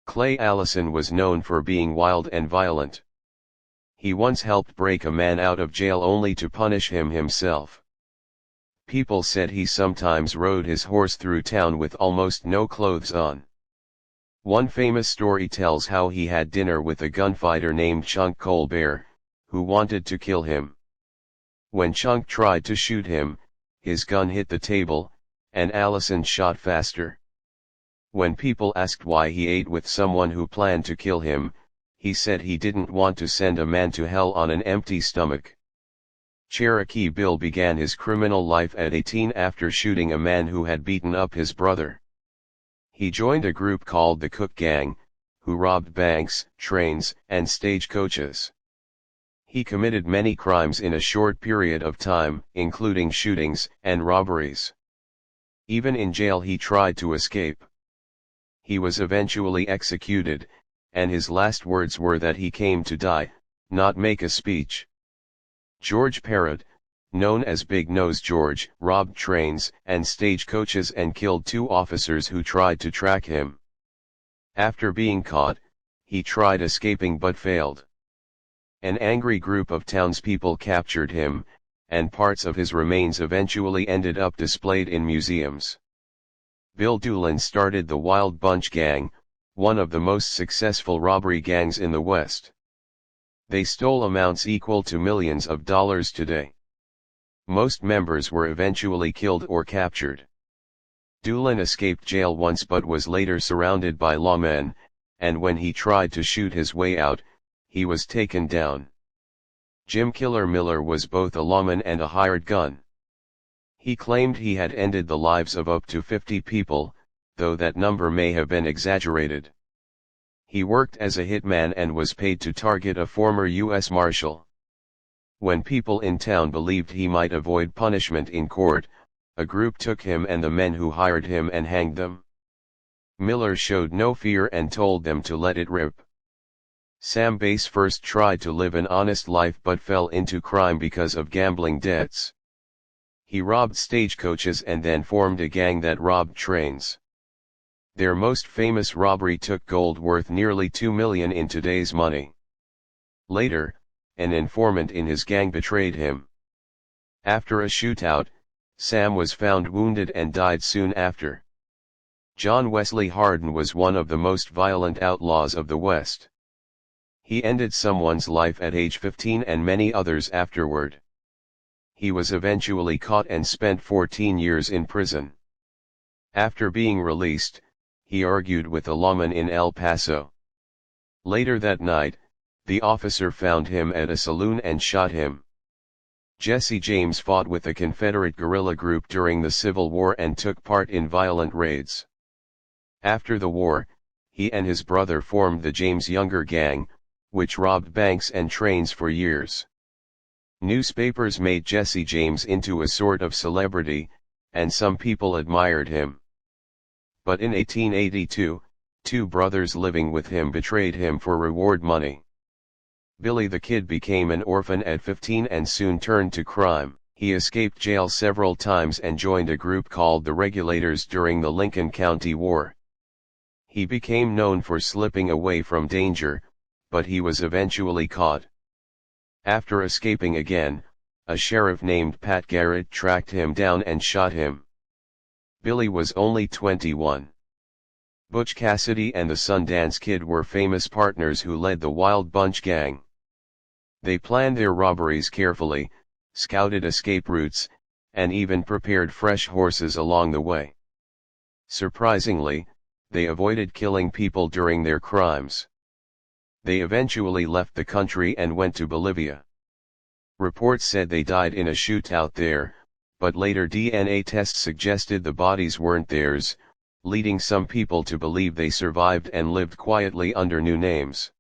Clay Allison was known for being wild and violent. He once helped break a man out of jail only to punish him himself. People said he sometimes rode his horse through town with almost no clothes on. One famous story tells how he had dinner with a gunfighter named Chunk Colbert, who wanted to kill him. When Chunk tried to shoot him, his gun hit the table, and Allison shot faster. When people asked why he ate with someone who planned to kill him, he said he didn't want to send a man to hell on an empty stomach. Cherokee Bill began his criminal life at 18 after shooting a man who had beaten up his brother. He joined a group called the Cook Gang, who robbed banks, trains, and stagecoaches. He committed many crimes in a short period of time, including shootings and robberies. Even in jail he tried to escape. He was eventually executed, and his last words were that he came to die, not make a speech. George Parrott, known as Big Nose George, robbed trains and stagecoaches and killed 2 officers who tried to track him. After being caught, he tried escaping but failed. An angry group of townspeople captured him, and parts of his remains eventually ended up displayed in museums. Bill Doolin started the Wild Bunch Gang, one of the most successful robbery gangs in the West. They stole amounts equal to millions of dollars today. Most members were eventually killed or captured. Doolin escaped jail once but was later surrounded by lawmen, and when he tried to shoot his way out, he was taken down. Jim Killer Miller was both a lawman and a hired gun. He claimed he had ended the lives of up to 50 people, though that number may have been exaggerated. He worked as a hitman and was paid to target a former U.S. Marshal. When people in town believed he might avoid punishment in court, a group took him and the men who hired him and hanged them. Miller showed no fear and told them to let it rip. Sam Bass first tried to live an honest life but fell into crime because of gambling debts. He robbed stagecoaches and then formed a gang that robbed trains. Their most famous robbery took gold worth nearly $2 million in today's money. Later, an informant in his gang betrayed him. After a shootout, Sam was found wounded and died soon after. John Wesley Hardin was one of the most violent outlaws of the West. He ended someone's life at age 15 and many others afterward. He was eventually caught and spent 14 years in prison. After being released, he argued with a lawman in El Paso. Later that night, the officer found him at a saloon and shot him. Jesse James fought with a Confederate guerrilla group during the Civil War and took part in violent raids. After the war, he and his brother formed the James Younger Gang, which robbed banks and trains for years. Newspapers made Jesse James into a sort of celebrity, and some people admired him. But in 1882, 2 brothers living with him betrayed him for reward money. Billy the Kid became an orphan at 15 and soon turned to crime. He escaped jail several times and joined a group called the Regulators during the Lincoln County War. He became known for slipping away from danger, but he was eventually caught. After escaping again, a sheriff named Pat Garrett tracked him down and shot him. Billy was only 21. Butch Cassidy and the Sundance Kid were famous partners who led the Wild Bunch Gang. They planned their robberies carefully, scouted escape routes, and even prepared fresh horses along the way. Surprisingly, they avoided killing people during their crimes. They eventually left the country and went to Bolivia. Reports said they died in a shootout there, but later DNA tests suggested the bodies weren't theirs, leading some people to believe they survived and lived quietly under new names.